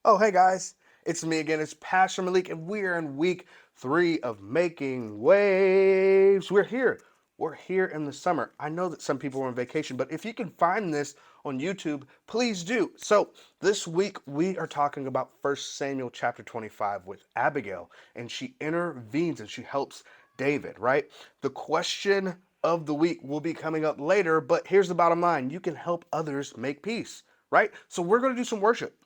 Oh, hey guys, it's me again. It's Pastor Malik, and we're in week 3 of Making Waves. We're here. We're here in the summer. I know that some people are on vacation, but if you can find this on YouTube, please do. So, this week we are talking about 1 Samuel chapter 25 with Abigail, and she intervenes and she helps David, right? The question of the week will be coming up later, but here's the bottom line: you can help others make peace, right? So, we're going to do some worship.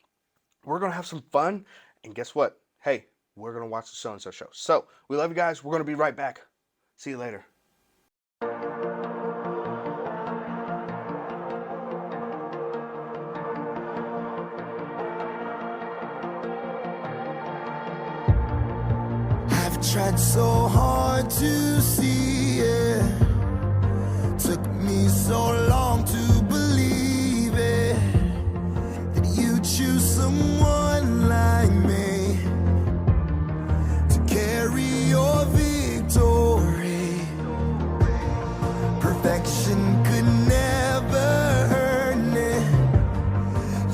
We're going to have some fun. And guess what? Hey, we're going to watch the so and so show. So we love you guys. We're going to be right back. See you later. I've tried so hard to see it. Took me so long to believe it, that you choose someone like me to carry your victory. Perfection could never earn it.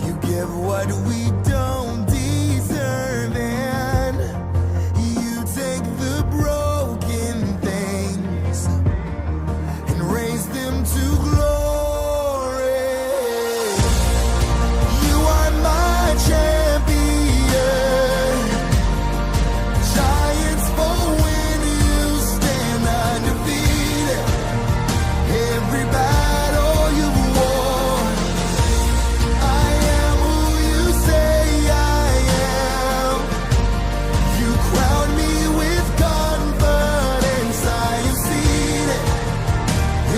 You give what we don't deserve, and you take the broken things and raise them to glory. You are my champion. Giants fall when you stand undefeated. Every battle you've won. I am who you say I am. You crown me with confidence. I am seated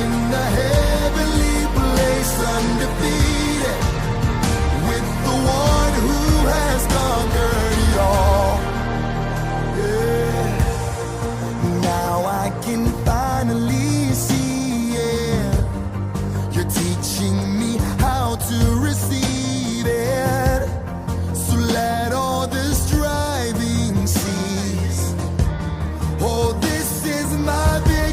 in the heavenly place, undefeated, with the one who has conquered it all. Yeah. Now I can finally see it. You're teaching me how to receive it. So let all the striving cease. Oh, this is my victory.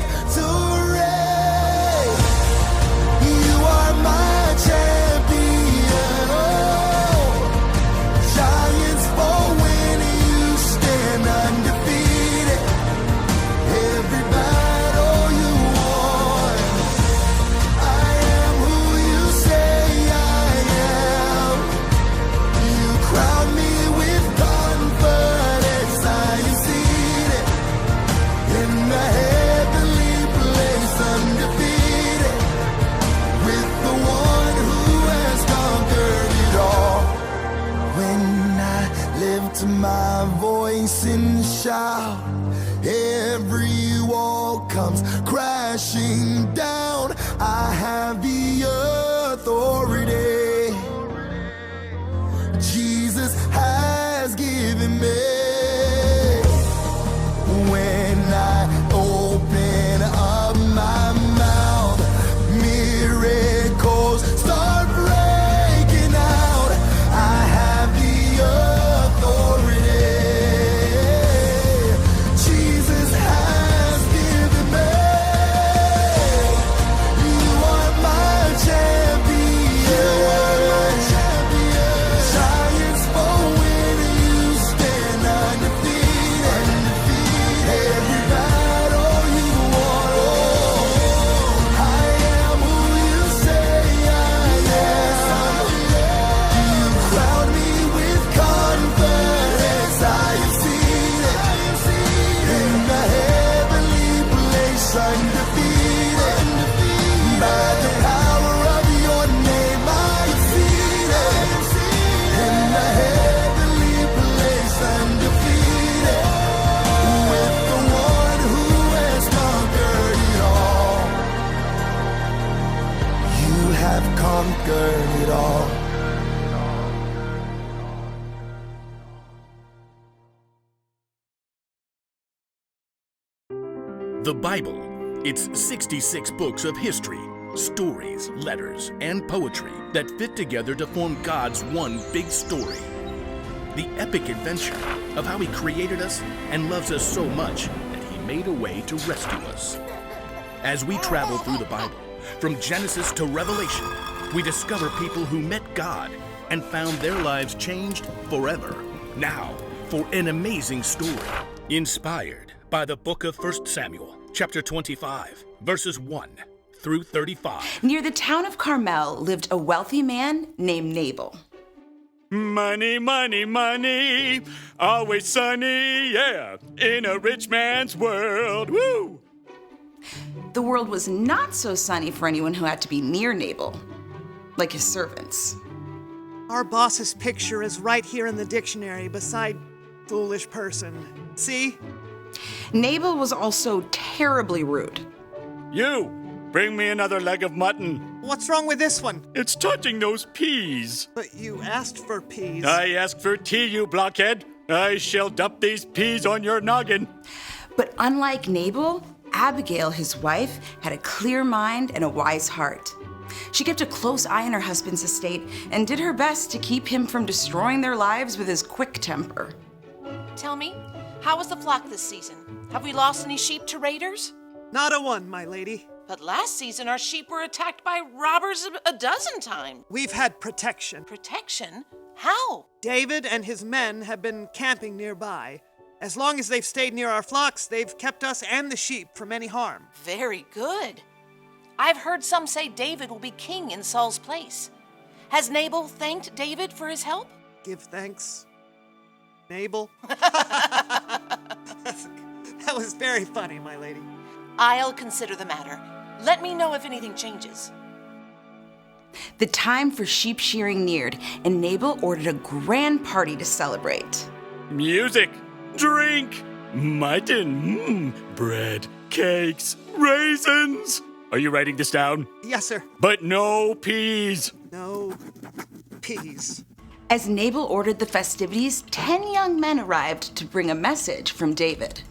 You are my champion. Oh, giants fall when you stand undefeated. Every battle you won. I am who you say I am. You crown me with confidence. I am seated in the heavenly place, undefeated, with the one who has conquered it all. When I lift my voice and shout, every wall comes crashing down. I have the authority Jesus has given me. When I open up my mouth, miracles start breaking out. I have the authority Jesus has given me. You are my champion. Giants fall when you stand undefeated. Every battle you won. I am who you say I am. You crown me with confidence. I am seated in the heavenly place, undefeated. By the power of your name, I am seated in the heavenly place, undefeated, with the one who has conquered it all. You have conquered it all. The Bible. It's 66 books of history, stories, letters, and poetry that fit together to form God's one big story. The epic adventure of how He created us and loves us so much that He made a way to rescue us. As we travel through the Bible, from Genesis to Revelation, we discover people who met God and found their lives changed forever. Now, for an amazing story inspired by the book of 1 Samuel, chapter 25, verses 1 through 35. Near the town of Carmel lived a wealthy man named Nabal. Money, money, money, always sunny, yeah, in a rich man's world, woo! The world was not so sunny for anyone who had to be near Nabal, like his servants. Our boss's picture is right here in the dictionary beside foolish person. See? Nabal was also terribly rude. You, bring me another leg of mutton. What's wrong with this one? It's touching those peas. But you asked for peas. I asked for tea, you blockhead. I shall dump these peas on your noggin. But unlike Nabal, Abigail, his wife, had a clear mind and a wise heart. She kept a close eye on her husband's estate and did her best to keep him from destroying their lives with his quick temper. Tell me, how was the flock this season? Have we lost any sheep to raiders? Not a one, my lady. But last season our sheep were attacked by robbers a dozen times. We've had protection. Protection? How? David and his men have been camping nearby. As long as they've stayed near our flocks, they've kept us and the sheep from any harm. Very good. I've heard some say David will be king in Saul's place. Has Nabal thanked David for his help? Give thanks. Nabal? That was very funny, my lady. I'll consider the matter. Let me know if anything changes. The time for sheep shearing neared, and Nabal ordered a grand party to celebrate. Music, drink, mutton, bread, cakes, raisins. Are you writing this down? Yes, sir. But no peas. No peas. As Nabal ordered the festivities, 10 young men arrived to bring a message from David.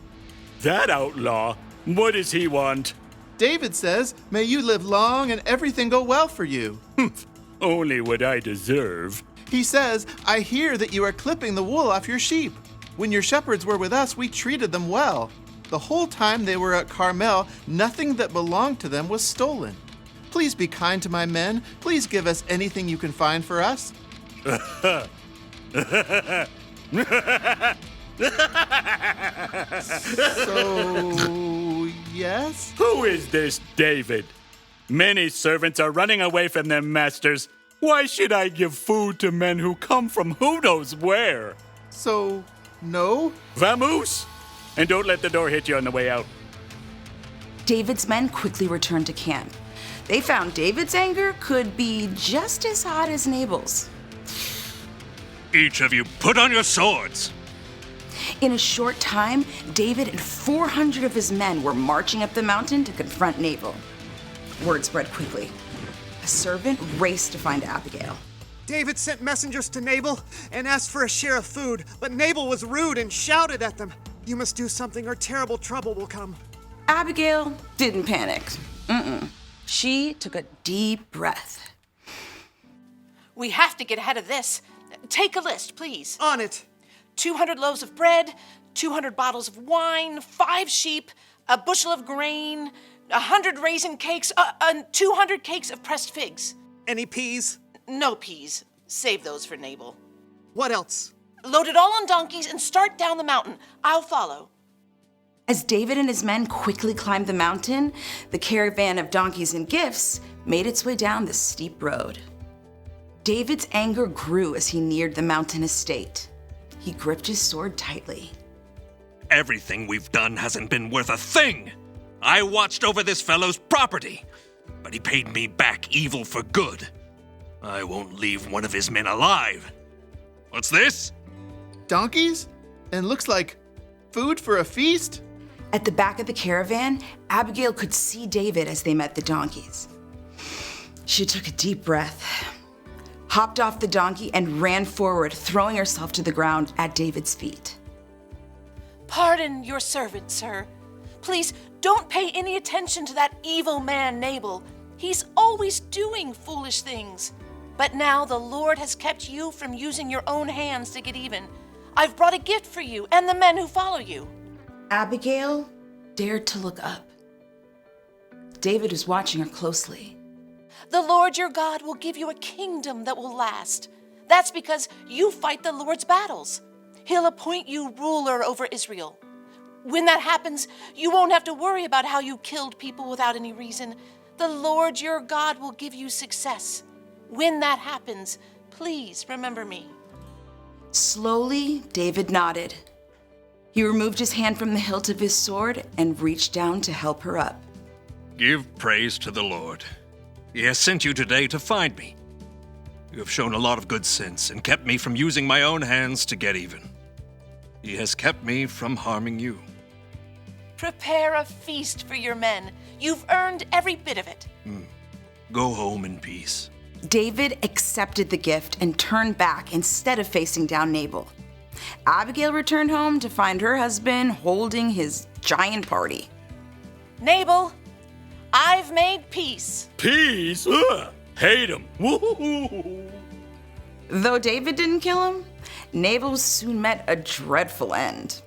That outlaw, what does he want? David says, "May you live long and everything go well for you." Only what I deserve. He says, "I hear that you are clipping the wool off your sheep. When your shepherds were with us, we treated them well. The whole time they were at Carmel, nothing that belonged to them was stolen. Please be kind to my men. Please give us anything you can find for us." So, yes? Who is this David? Many servants are running away from their masters. Why should I give food to men who come from who knows where? So, no? Vamoose! And don't let the door hit you on the way out. David's men quickly returned to camp. They found David's anger could be just as hot as Nabal's. Each of you put on your swords. In a short time, David and 400 of his men were marching up the mountain to confront Nabal. Word spread quickly. A servant raced to find Abigail. David sent messengers to Nabal and asked for a share of food, but Nabal was rude and shouted at them. "You must do something or terrible trouble will come." Abigail didn't panic. She took a deep breath. We have to get ahead of this. Take a list, please. On it. 200 loaves of bread, 200 bottles of wine, 5 sheep, a bushel of grain, 100 raisin cakes, and 200 cakes of pressed figs. Any peas? No peas. Save those for Nabal. What else? Load it all on donkeys and start down the mountain. I'll follow. As David and his men quickly climbed the mountain, the caravan of donkeys and gifts made its way down the steep road. David's anger grew as he neared the mountain estate. He gripped his sword tightly. Everything we've done hasn't been worth a thing. I watched over this fellow's property, but he paid me back evil for good. I won't leave one of his men alive. What's this? Donkeys? And looks like food for a feast? At the back of the caravan, Abigail could see David as they met the donkeys. She took a deep breath, hopped off the donkey, and ran forward, throwing herself to the ground at David's feet. Pardon your servant, sir. Please don't pay any attention to that evil man, Nabal. He's always doing foolish things. But now the Lord has kept you from using your own hands to get even. I've brought a gift for you and the men who follow you. Abigail dared to look up. David was watching her closely. The Lord your God will give you a kingdom that will last. That's because you fight the Lord's battles. He'll appoint you ruler over Israel. When that happens, you won't have to worry about how you killed people without any reason. The Lord your God will give you success. When that happens, please remember me. Slowly, David nodded. He removed his hand from the hilt of his sword and reached down to help her up. Give praise to the Lord. He has sent you today to find me. You have shown a lot of good sense and kept me from using my own hands to get even. He has kept me from harming you. Prepare a feast for your men. You've earned every bit of it. Go home in peace. David accepted the gift and turned back instead of facing down Nabal. Abigail returned home to find her husband holding his giant party. Nabal, I've made peace. Peace? Ugh, hate him. Woo-hoo-hoo. Though David didn't kill him, Nabal soon met a dreadful end.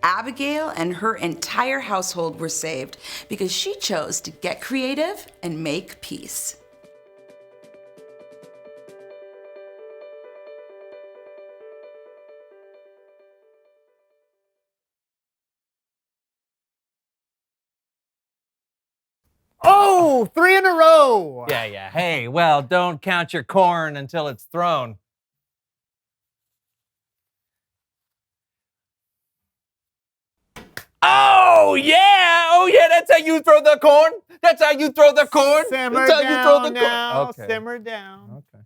Abigail and her entire household were saved because she chose to get creative and make peace. Oh, 3 in a row. Yeah. Hey, well, don't count your corn until it's thrown. Oh, yeah, that's how you throw the corn. That's how you throw the corn. Simmer That's how you throw the down corn. now. Okay. Simmer down. Okay.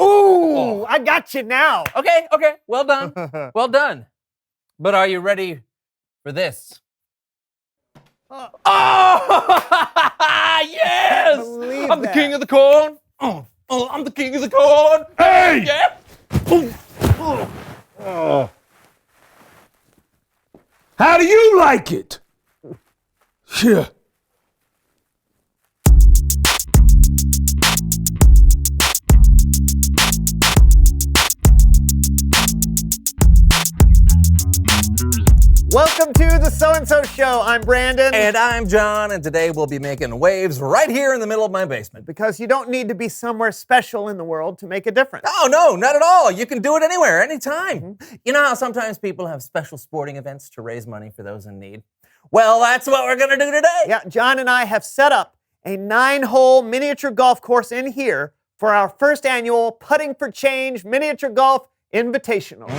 Ooh, I got you now. Okay. Well done. Well done. But are you ready for this? Oh, yes! believe I'm the that. king of the corn. Oh, I'm the king of the corn. Hey! Yeah. How do you like it? Yeah. Welcome to the So-and-So Show. I'm Brandon. And I'm John, and today we'll be making waves right here in the middle of my basement. Because you don't need to be somewhere special in the world to make a difference. Oh, no, not at all. You can do it anywhere, anytime. You know how sometimes people have special sporting events to raise money for those in need? Well, that's what we're going to do today. Yeah, John and I have set up a 9-hole miniature golf course in here for our first annual Putting for Change Miniature Golf Invitational.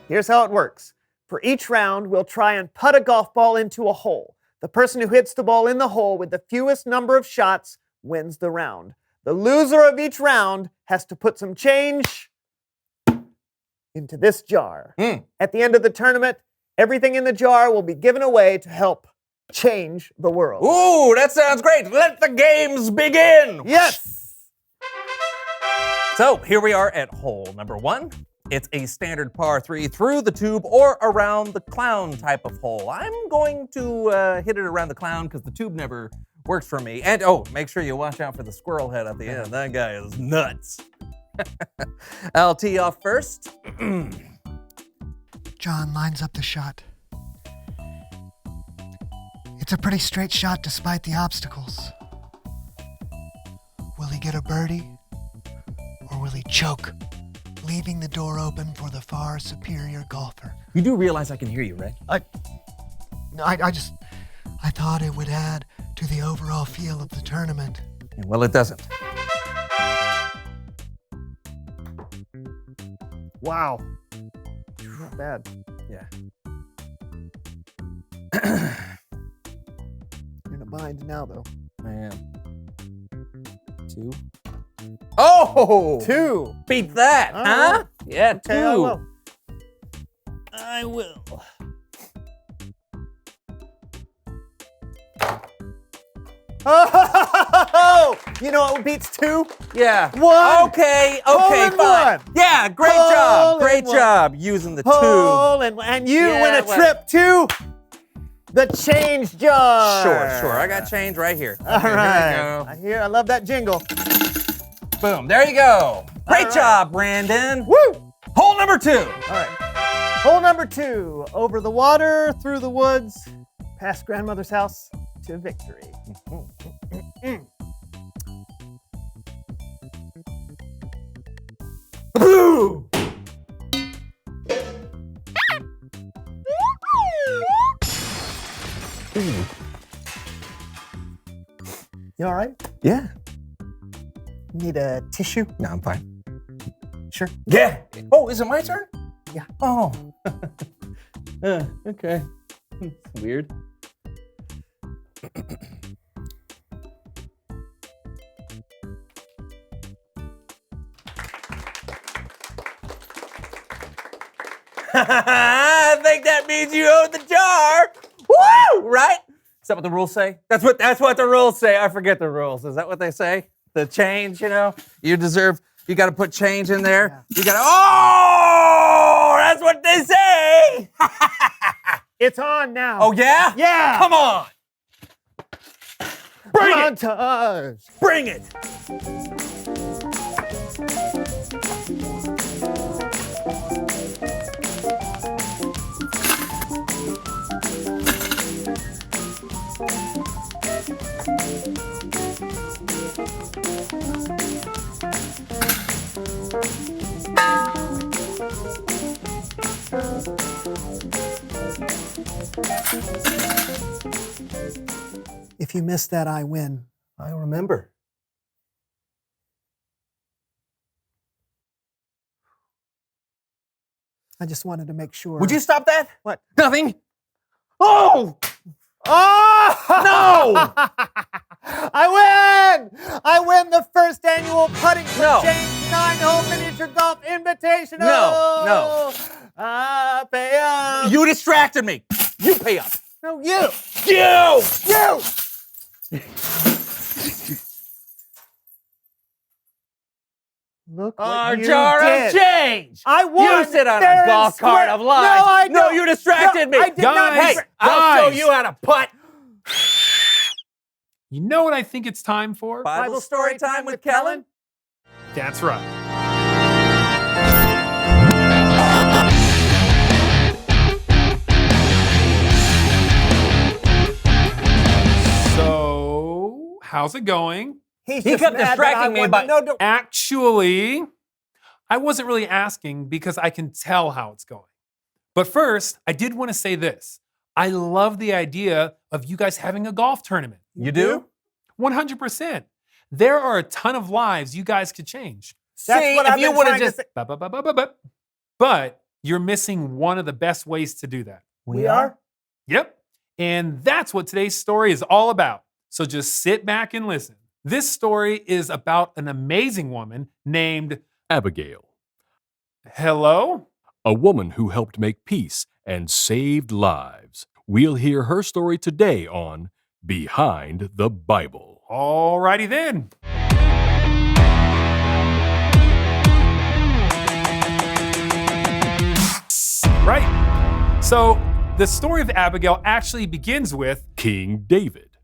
Here's how it works. For each round, we'll try and putt a golf ball into a hole. The person who hits the ball in the hole with the fewest number of shots wins the round. The loser of each round has to put some change into this jar. At the end of the tournament, everything in the jar will be given away to help change the world. Ooh, that sounds great. Let the games begin. Yes! So here we are at hole number 1. It's a standard par 3 through the tube or around the clown type of hole. I'm going to hit it around the clown because the tube never works for me. And make sure you watch out for the squirrel head at the end. That guy is nuts. I'll tee off first. John lines up the shot. It's a pretty straight shot despite the obstacles. Will he get a birdie? Or will he choke, leaving the door open for the far superior golfer? You do realize I can hear you, right? I thought it would add to the overall feel of the tournament. Well, it doesn't. Wow. Not bad. Yeah. You're in a bind now, though. I am. 2. Oh! 2. Beat that, huh? Yeah, 2. Okay, I will. I will. Oh! You know what beats 2? Yeah. 1. Okay, Hole in fine. one. Yeah, great Hole job. in Great one. job using the tube. Hole and you Yeah, win a well- trip to the change jar. Sure. I got change right here. All Okay, right. here I love that jingle. we go. Boom. There you go. Great right. job, Brandon. Woo! Hole number 2. All right. Hole number 2. Over the water, through the woods, past grandmother's house to victory. Boo! You all right? Yeah. Need a tissue? No, I'm fine. Sure. Yeah. Oh, is it my turn? Yeah. Oh. Okay. It's weird. I think that means you own the jar. Woo! Right? Is that what the rules say? That's what the rules say. I forget the rules. Is that what they say? The change, you know? You got to put change in there. You got to, oh, that's what they say. It's on now. Oh, yeah? Yeah. Come on. Bring it. Montage. Bring it. If you miss that, I win. I remember. I just wanted to make sure. Would you stop that? What? Nothing. Oh! Oh! No! I win! I win the first annual Putting for No. Change 9-hole miniature golf invitational. No. Pay up. You distracted me. You pay up. No, you. You! Look what Our you jar did. of change. I won. You sit on fair a and golf cart square. of lies. No, I No, don't. you distracted me. I did not. Guys, Hey, I'll show Guys. you how to putt. You know what I think it's time for? Bible story time with Kellen. That's right. So, how's it going? He He kept distracting me by. No, Actually, I wasn't really asking because I can tell how it's going. But first, I did want to say this. I love the idea of you guys having a golf tournament. You do? 100%. There are a ton of lives you guys could change. That's See, what if I've you been would've trying to just- say. But you're missing one of the best ways to do that. We are? Yep. And that's what today's story is all about. So just sit back and listen. This story is about an amazing woman named Abigail, Hello? a woman who helped make peace and saved lives. We'll hear her story today on Behind the Bible. Alrighty then. Right. So the story of Abigail actually begins with, King David.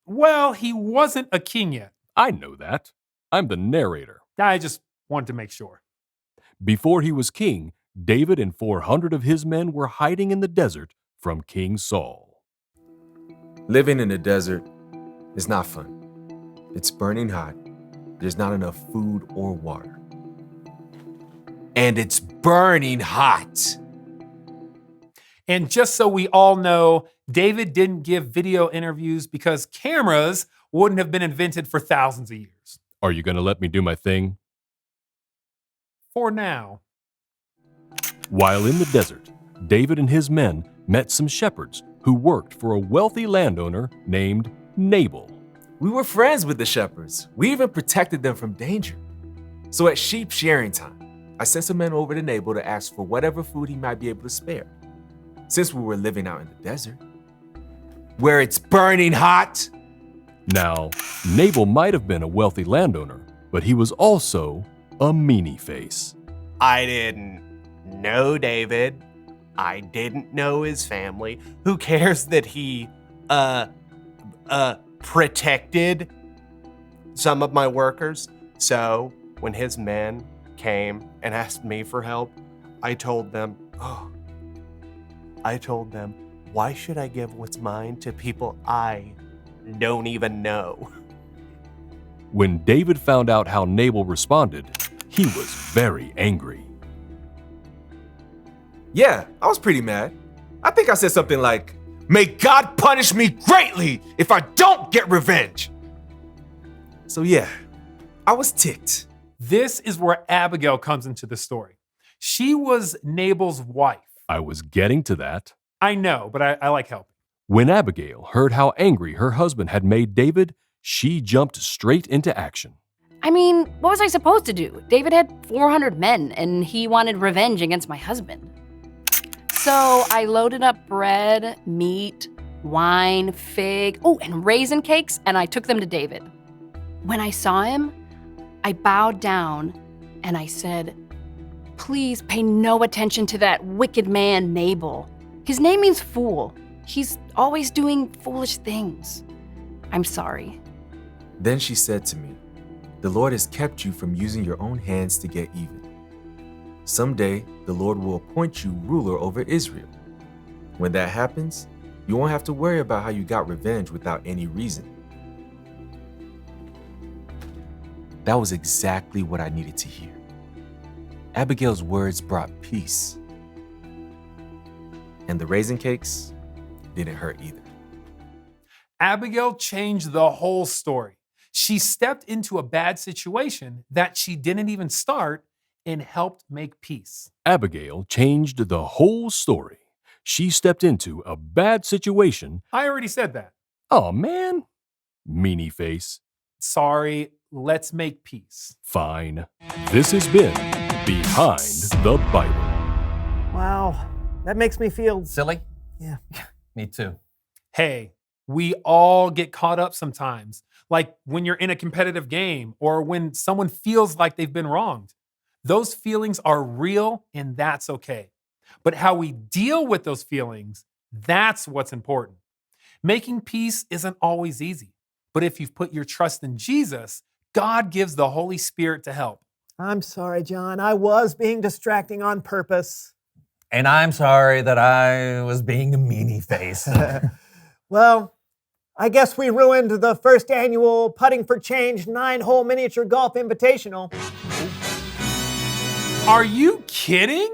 well, he wasn't a king yet. I know that. I'm the narrator. I just wanted to make sure. Before he was king, David and 400 of his men were hiding in the desert from King Saul. Living in the desert is not fun. It's burning hot. There's not enough food or water. And it's burning hot. And just so we all know, David didn't give video interviews because cameras wouldn't have been invented for thousands of years. Are you going to let me do my thing? For now. While in the desert, David and his men met some shepherds who worked for a wealthy landowner named Nabal. We were friends with the shepherds. We even protected them from danger. So at sheep sharing time, I sent some men over to Nabal to ask for whatever food he might be able to spare. Since we were living out in the desert, where it's burning hot. Now, Nabal might have been a wealthy landowner, but he was also a meanie face. I didn't know David. I didn't know his family. Who cares that he, protected some of my workers? So when his men came and asked me for help, I told them, why should I give what's mine to people I don't even know? When David found out how Nabal responded, he was very angry. Yeah, I was pretty mad. I think I said something like, "May God punish me greatly if I don't get revenge." So yeah, I was ticked. This is where Abigail comes into the story. She was Nabal's wife. I was getting to that. I know, but I like helping. When Abigail heard how angry her husband had made David, she jumped straight into action. I mean, what was I supposed to do? David had 400 men, and he wanted revenge against my husband. So I loaded up bread, meat, wine, fig, and raisin cakes, and I took them to David. When I saw him, I bowed down and I said, "Please pay no attention to that wicked man, Nabal. His name means fool. He's always doing foolish things. I'm sorry." Then she said to me, "The Lord has kept you from using your own hands to get even. Someday, the Lord will appoint you ruler over Israel. When that happens, you won't have to worry about how you got revenge without any reason." That was exactly what I needed to hear. Abigail's words brought peace. And the raisin cakes didn't hurt either. Abigail changed the whole story. She stepped into a bad situation that she didn't even start and helped make peace. Abigail changed the whole story. She stepped into a bad situation. I already said that. Oh, man. Meanie face. Sorry, let's make peace. Fine. This has been Behind the Bible. Wow, that makes me feel Silly? Yeah. Me too. Hey, we all get caught up sometimes, like when you're in a competitive game or when someone feels like they've been wronged. Those feelings are real and that's okay. But how we deal with those feelings, that's what's important. Making peace isn't always easy, but if you've put your trust in Jesus, God gives the Holy Spirit to help. I'm sorry, John. I was being distracting on purpose. And I'm sorry that I was being a meanie face. Well, I guess we ruined the first annual Putting for Change 9-hole miniature golf invitational. Are you kidding?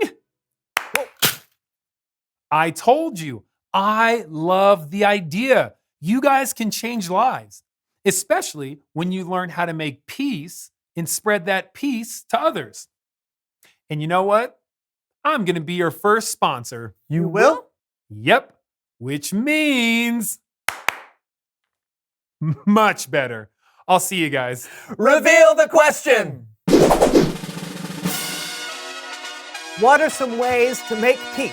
I told you, I love the idea. You guys can change lives, especially when you learn how to make peace and spread that peace to others. And you know what? I'm going to be your first sponsor. You will? Yep, which means much better. I'll see you guys. Reveal the question. What are some ways to make peace?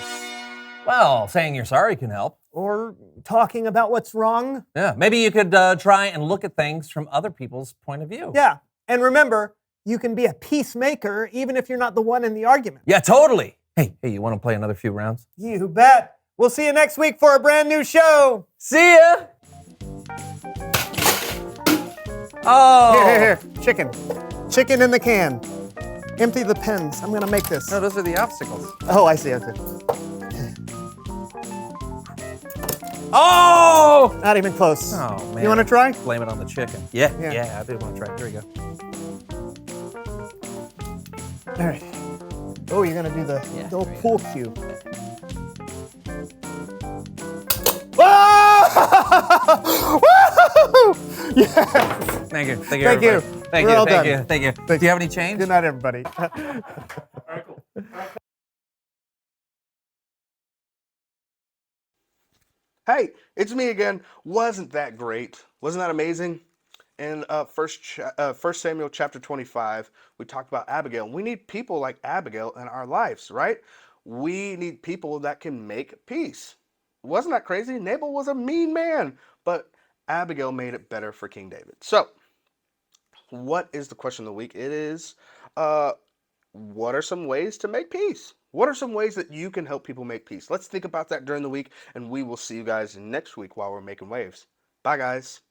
Well, saying you're sorry can help. Or talking about what's wrong? Yeah, maybe you could try and look at things from other people's point of view. Yeah, and remember, you can be a peacemaker even if you're not the one in the argument. Yeah, totally. Hey, you want to play another few rounds? You bet. We'll see you next week for a brand new show. See ya! Oh! Here. Chicken. Chicken in the can. Empty the pens. I'm gonna make this. No, those are the obstacles. Oh, I see. Oh! Not even close. Oh, man. You want to try? Blame it on the chicken. Yeah, Yeah. I do want to try. Here we go. All right. Oh, you're gonna do the old pool cue. Whoa! Woo! Yes! Thank you. Thank you. Thank We're you. all Thank done. you. Thank you. Do you have any change? Good night, everybody. Hey, it's me again. Wasn't that great? Wasn't that amazing? In 1 Samuel chapter 25, we talked about Abigail. We need people like Abigail in our lives, right? We need people that can make peace. Wasn't that crazy? Nabal was a mean man, but Abigail made it better for King David. So, what is the question of the week? It is, what are some ways to make peace? What are some ways that you can help people make peace? Let's think about that during the week, and we will see you guys next week while we're making waves. Bye, guys.